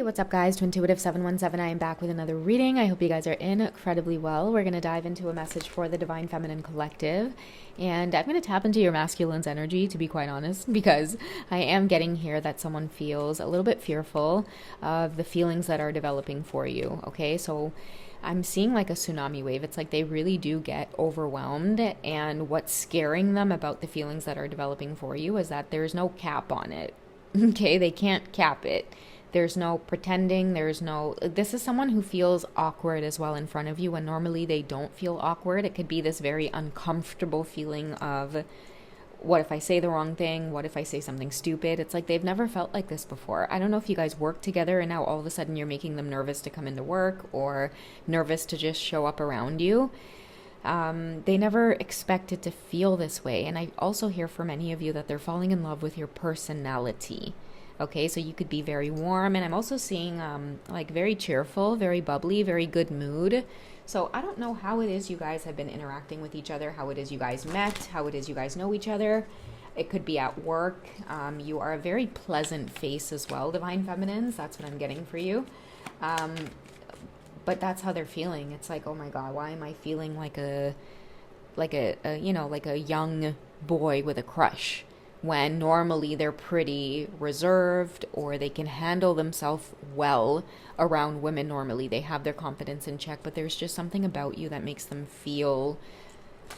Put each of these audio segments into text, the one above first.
Hey, what's up, guys? To Intuitive717, I am back with another reading. I hope you guys are incredibly well. We're going to dive into a message for the Divine Feminine Collective, and I'm going to tap into your masculine's energy, to be quite honest, because I am getting here that someone feels a little bit fearful of the feelings that are developing for you, okay? So I'm seeing like a tsunami wave. It's like they really do get overwhelmed, and what's scaring them about the feelings that are developing for you is that there's no cap on it, okay? They can't cap it. There's no pretending. This is someone who feels awkward as well in front of you when normally they don't feel awkward. It could be this very uncomfortable feeling of, what if I say the wrong thing? What if I say something stupid? It's like they've never felt like this before. I don't know if you guys work together and now all of a sudden you're making them nervous to come into work or nervous to just show up around you. They never expected to feel this way. And I also hear for many of you that they're falling in love with your personality. Okay, so you could be very warm, and I'm also seeing like very cheerful, very bubbly, very good mood. So I don't know how it is you guys have been interacting with each other, how it is you guys met, how it is you guys know each other. It could be at work. You are a very pleasant face as well, Divine Feminines. That's what I'm getting for you. But that's how they're feeling. It's like, oh my God, why am I feeling like a young boy with a crush? When normally they're pretty reserved or they can handle themselves well around women normally. They have their confidence in check, but there's just something about you that makes them feel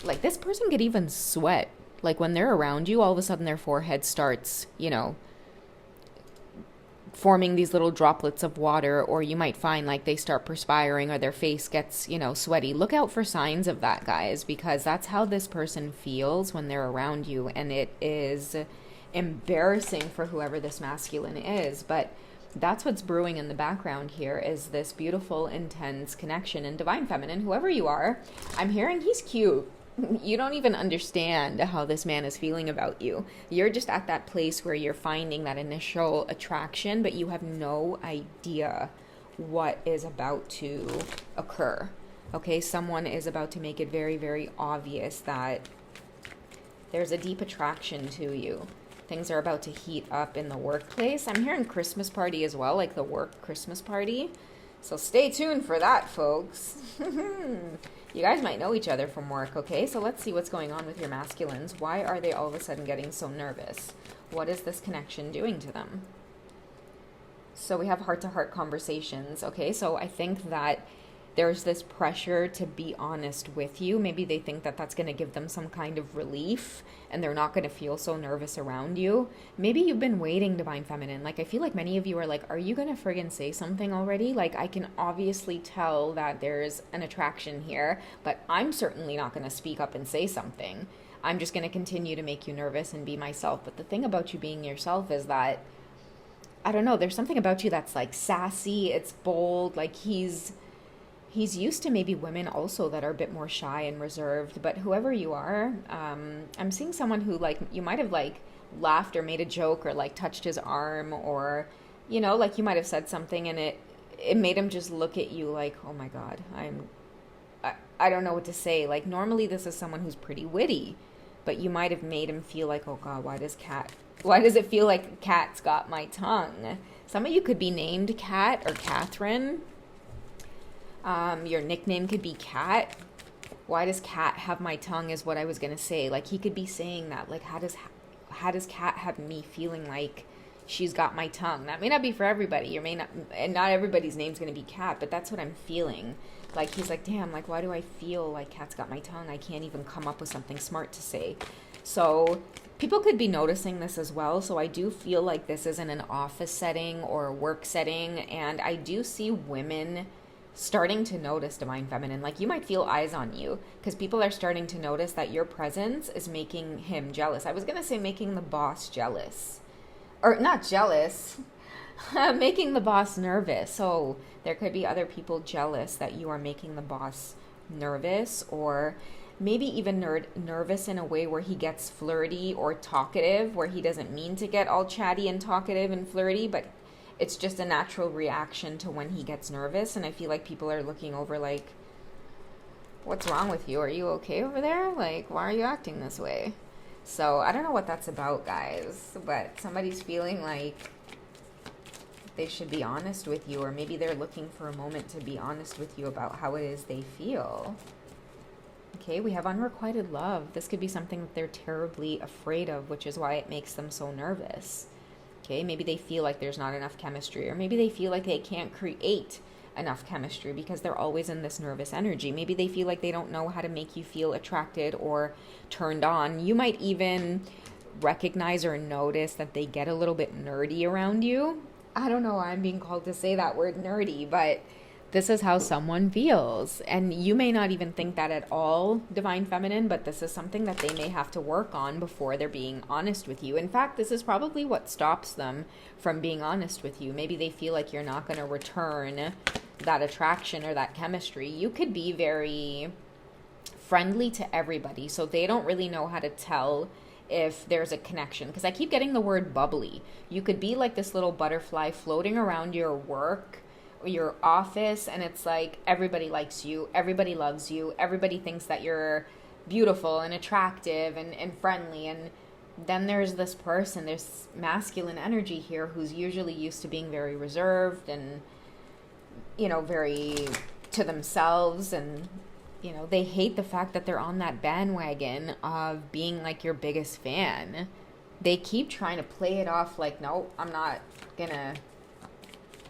like this person could even sweat. Like when they're around you, all of a sudden their forehead starts, forming these little droplets of water, or you might find like they start perspiring or their face gets, sweaty. Look out for signs of that, guys, because that's how this person feels when they're around you, and it is embarrassing for whoever this masculine is. But that's what's brewing in the background here is this beautiful, intense connection. And Divine Feminine, whoever you are, I'm hearing he's cute. You don't even understand how this man is feeling about you. You're just at that place where you're finding that initial attraction, but you have no idea what is about to occur. Okay, someone is about to make it very, very obvious that there's a deep attraction to you. Things are about to heat up in the workplace. I'm hearing Christmas party as well, like the work Christmas party. So stay tuned for that, folks. You guys might know each other from work, okay? So let's see what's going on with your masculines. Why are they all of a sudden getting so nervous? What is this connection doing to them? So we have heart-to-heart conversations, okay? So I think that there's this pressure to be honest with you. Maybe they think that that's going to give them some kind of relief and they're not going to feel so nervous around you. Maybe you've been waiting, Divine Feminine. Like, I feel like many of you are like, are you going to friggin' say something already? Like, I can obviously tell that there's an attraction here, but I'm certainly not going to speak up and say something. I'm just going to continue to make you nervous and be myself. But the thing about you being yourself is that, I don't know, there's something about you that's like sassy, it's bold, like he's used to maybe women also that are a bit more shy and reserved. But whoever you are, I'm seeing someone who, like, you might have like laughed or made a joke or like touched his arm, or like you might have said something and it made him just look at you like, oh my God, I don't know what to say. Like, normally this is someone who's pretty witty, but you might have made him feel like, oh God, why does it feel like Cat's got my tongue? Some of you could be named Cat or Catherine. Your nickname could be Cat. Why does Cat have my tongue is what I was going to say. Like, he could be saying that. Like, how does Cat have me feeling like she's got my tongue? That may not be for everybody. And not everybody's name's going to be Cat, but that's what I'm feeling. Like, he's like, damn, like, why do I feel like Cat's got my tongue? I can't even come up with something smart to say. So people could be noticing this as well. So I do feel like this is in an office setting or a work setting. And I do see women starting to notice, Divine Feminine. Like, you might feel eyes on you because people are starting to notice that your presence is making him jealous. I was going to say making the boss jealous. Or not jealous, making the boss nervous. So there could be other people jealous that you are making the boss nervous, or maybe even nervous in a way where he gets flirty or talkative, where he doesn't mean to get all chatty and talkative and flirty, but it's just a natural reaction to when he gets nervous. And I feel like people are looking over like, what's wrong with you? Are you okay over there? Like, why are you acting this way? So I don't know what that's about, guys, but somebody's feeling like they should be honest with you, or maybe they're looking for a moment to be honest with you about how it is they feel. Okay, we have unrequited love. This could be something that they're terribly afraid of, which is why it makes them so nervous. Okay, maybe they feel like there's not enough chemistry, or maybe they feel like they can't create enough chemistry because they're always in this nervous energy. Maybe they feel like they don't know how to make you feel attracted or turned on. You might even recognize or notice that they get a little bit nerdy around you. I don't know why I'm being called to say that word nerdy, but this is how someone feels. And you may not even think that at all, Divine Feminine, but this is something that they may have to work on before they're being honest with you. In fact, this is probably what stops them from being honest with you. Maybe they feel like you're not going to return that attraction or that chemistry. You could be very friendly to everybody, so they don't really know how to tell if there's a connection, because I keep getting the word bubbly. You could be like this little butterfly floating around your work or your office, and it's like everybody likes you, everybody loves you, everybody thinks that you're beautiful and attractive and friendly. And then there's this person, there's masculine energy here, who's usually used to being very reserved and, you know, very to themselves, and you know, they hate the fact that they're on that bandwagon of being like your biggest fan. They keep trying to play it off like, no, I'm not gonna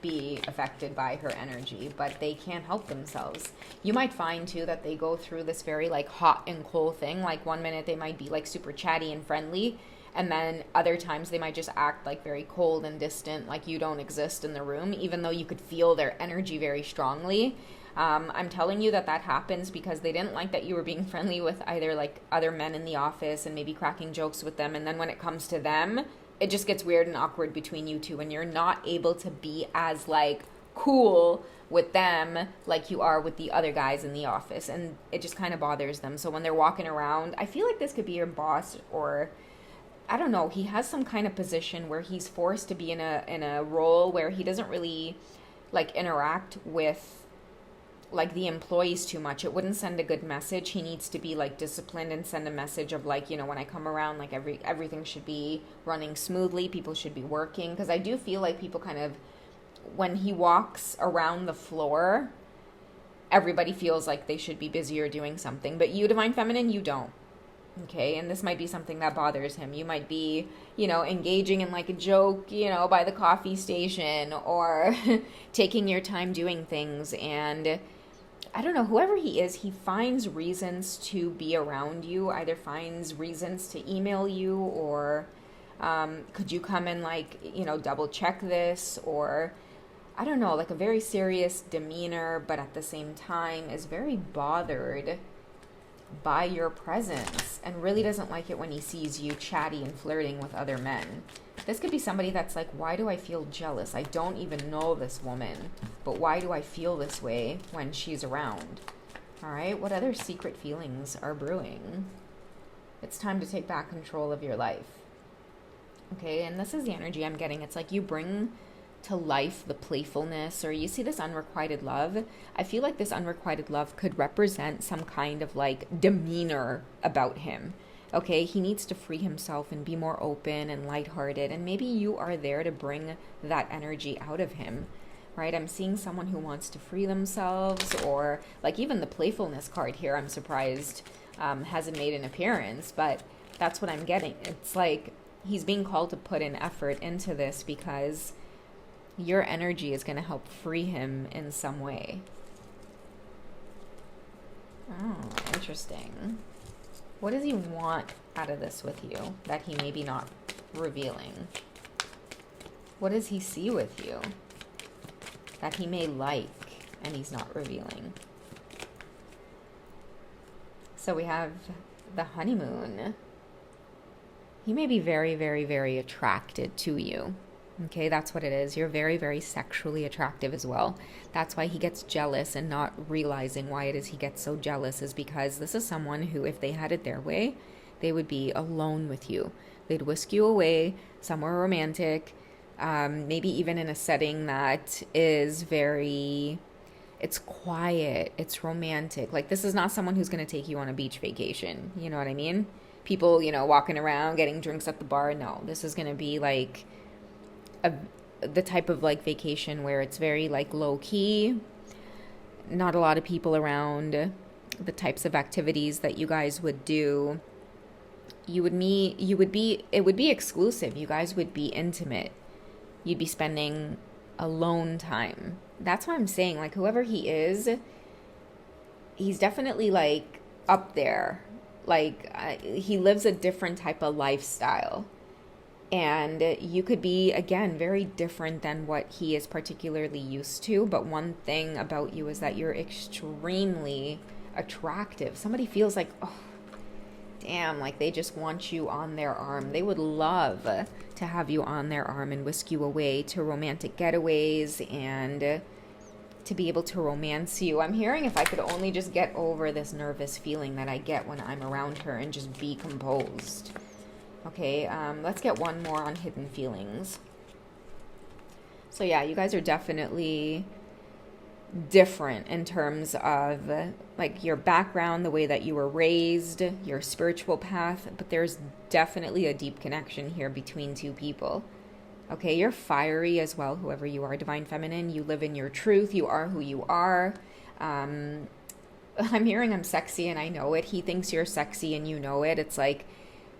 be affected by her energy, but they can't help themselves. You might find too that they go through this very like hot and cold thing. Like one minute they might be like super chatty and friendly, and then other times they might just act like very cold and distant, like you don't exist in the room, even though you could feel their energy very strongly. I'm telling you that happens because they didn't like that you were being friendly with either like other men in the office and maybe cracking jokes with them. And then when it comes to them, it just gets weird and awkward between you two, and you're not able to be as like cool with them like you are with the other guys in the office. And it just kind of bothers them. So when they're walking around, I feel like this could be your boss, or I don't know, he has some kind of position where he's forced to be in a role where he doesn't really like interact with like the employees too much. It wouldn't send a good message. He needs to be like disciplined and send a message of like, you know, when I come around, like everything should be running smoothly, people should be working. Because I do feel like people kind of, when he walks around the floor, everybody feels like they should be busy or doing something. But you, Divine Feminine, you don't. Okay, and this might be something that bothers him. You might be, you know, engaging in like a joke, you know, by the coffee station, or taking your time doing things. And I don't know, whoever he is, he finds reasons to be around you, either finds reasons to email you, or could you come and like, you know, double check this, or I don't know, like a very serious demeanor, but at the same time is very bothered by your presence and really doesn't like it when he sees you chatty and flirting with other men. This could be somebody that's like, why do I feel jealous? I don't even know this woman, but why do I feel this way when she's around? All right, what other secret feelings are brewing? It's time to take back control of your life. Okay, and this is the energy I'm getting. It's like you bring to life the playfulness, or you see this unrequited love. I feel like this unrequited love could represent some kind of like demeanor about him. Okay, he needs to free himself and be more open and lighthearted, and maybe you are there to bring that energy out of him, right? I'm seeing someone who wants to free themselves, or like even the playfulness card here, I'm surprised hasn't made an appearance, but that's what I'm getting. It's like he's being called to put an effort into this because your energy is going to help free him in some way. Oh, interesting. What does he want out of this with you that he maybe not revealing? What does he see with you that he may like and he's not revealing? So we have the honeymoon. He may be very, very, very attracted to you. Okay, that's what it is. You're very, very sexually attractive as well. That's why he gets jealous, and not realizing why it is he gets so jealous is because this is someone who, if they had it their way, they would be alone with you. They'd whisk you away somewhere romantic, maybe even in a setting that is very, it's quiet, it's romantic. Like, this is not someone who's going to take you on a beach vacation. You know what I mean? People, you know, walking around, getting drinks at the bar. No, this is going to be like the type of like vacation where it's very like low key, not a lot of people around, the types of activities that you guys would do. You would meet, it would be exclusive. You guys would be intimate. You'd be spending alone time. That's why I'm saying, like, whoever he is, he's definitely like up there. Like, he lives a different type of lifestyle. And you could be, again, very different than what he is particularly used to. But one thing about you is that you're extremely attractive. Somebody feels like, oh, damn, like they just want you on their arm. They would love to have you on their arm and whisk you away to romantic getaways and to be able to romance you. I'm hearing if I could only just get over this nervous feeling that I get when I'm around her and just be composed. Okay, let's get one more on hidden feelings. So yeah, you guys are definitely different in terms of like your background, the way that you were raised, your spiritual path, but there's definitely a deep connection here between two people. Okay, you're fiery as well, whoever you are, Divine Feminine. You live in your truth. You are who you are. I'm hearing I'm sexy and I know it. He thinks you're sexy and you know it. It's like,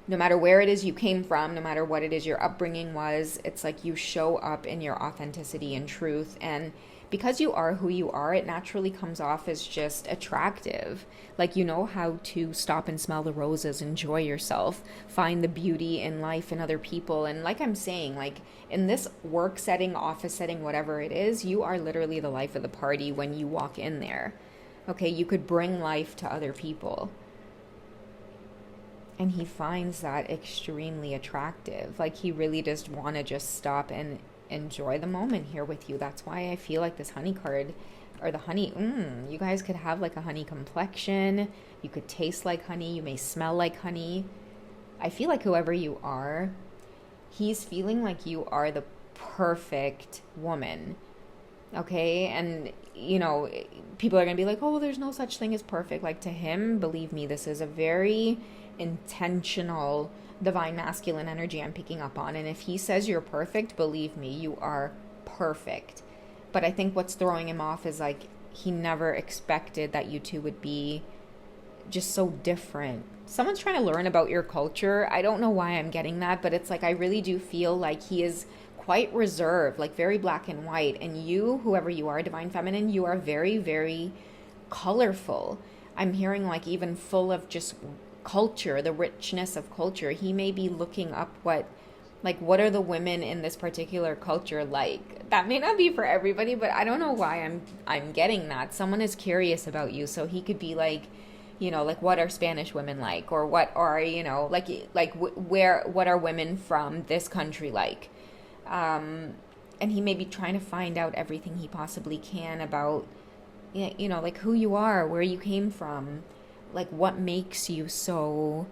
no matter where it is you came from, no matter what it is your upbringing was, it's like you show up in your authenticity and truth. And because you are who you are, it naturally comes off as just attractive. Like, you know how to stop and smell the roses, enjoy yourself, find the beauty in life and other people. And like I'm saying, like in this work setting, office setting, whatever it is, you are literally the life of the party when you walk in there. Okay, you could bring life to other people. And he finds that extremely attractive. Like, he really just want to just stop and enjoy the moment here with you. That's why I feel like this honey card, or the honey, you guys could have like a honey complexion. You could taste like honey. You may smell like honey. I feel like whoever you are, he's feeling like you are the perfect woman. Okay? And, you know, people are going to be like, oh, well, there's no such thing as perfect. Like, to him, believe me, this is a very intentional divine masculine energy I'm picking up on. And if he says you're perfect, believe me, you are perfect. But I think what's throwing him off is like he never expected that you two would be just so different. Someone's trying to learn about your culture. I don't know why I'm getting that, but it's like I really do feel like he is quite reserved, like very black and white. And you, whoever you are, Divine Feminine, you are very, very colorful. I'm hearing like even full of just culture, the richness of culture. He may be looking up what are the women in this particular culture like. That may not be for everybody, but I don't know why I'm getting that. Someone is curious about you, so he could be like, you know, like, what are Spanish women like, or what are, you know, what are women from this country like? And he may be trying to find out everything he possibly can about, you know, like who you are, where you came from, like what makes you so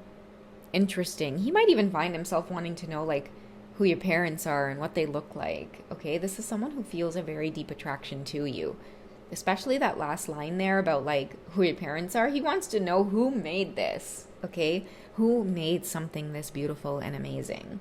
interesting. He might even find himself wanting to know like who your parents are and what they look like. Okay, this is someone who feels a very deep attraction to you. Especially that last line there about like who your parents are. He wants to know who made this. Okay, who made something this beautiful and amazing.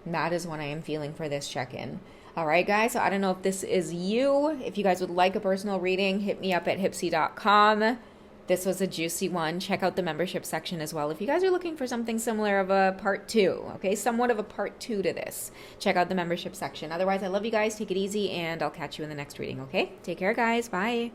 And that is what I am feeling for this check-in. All right, guys, so I don't know if this is you. If you guys would like a personal reading, hit me up at hipsy.com. This was a juicy one. Check out the membership section as well if you guys are looking for something similar of a part 2, okay? Somewhat of a part 2 to this. Check out the membership section. Otherwise, I love you guys. Take it easy, and I'll catch you in the next reading, okay? Take care, guys. Bye.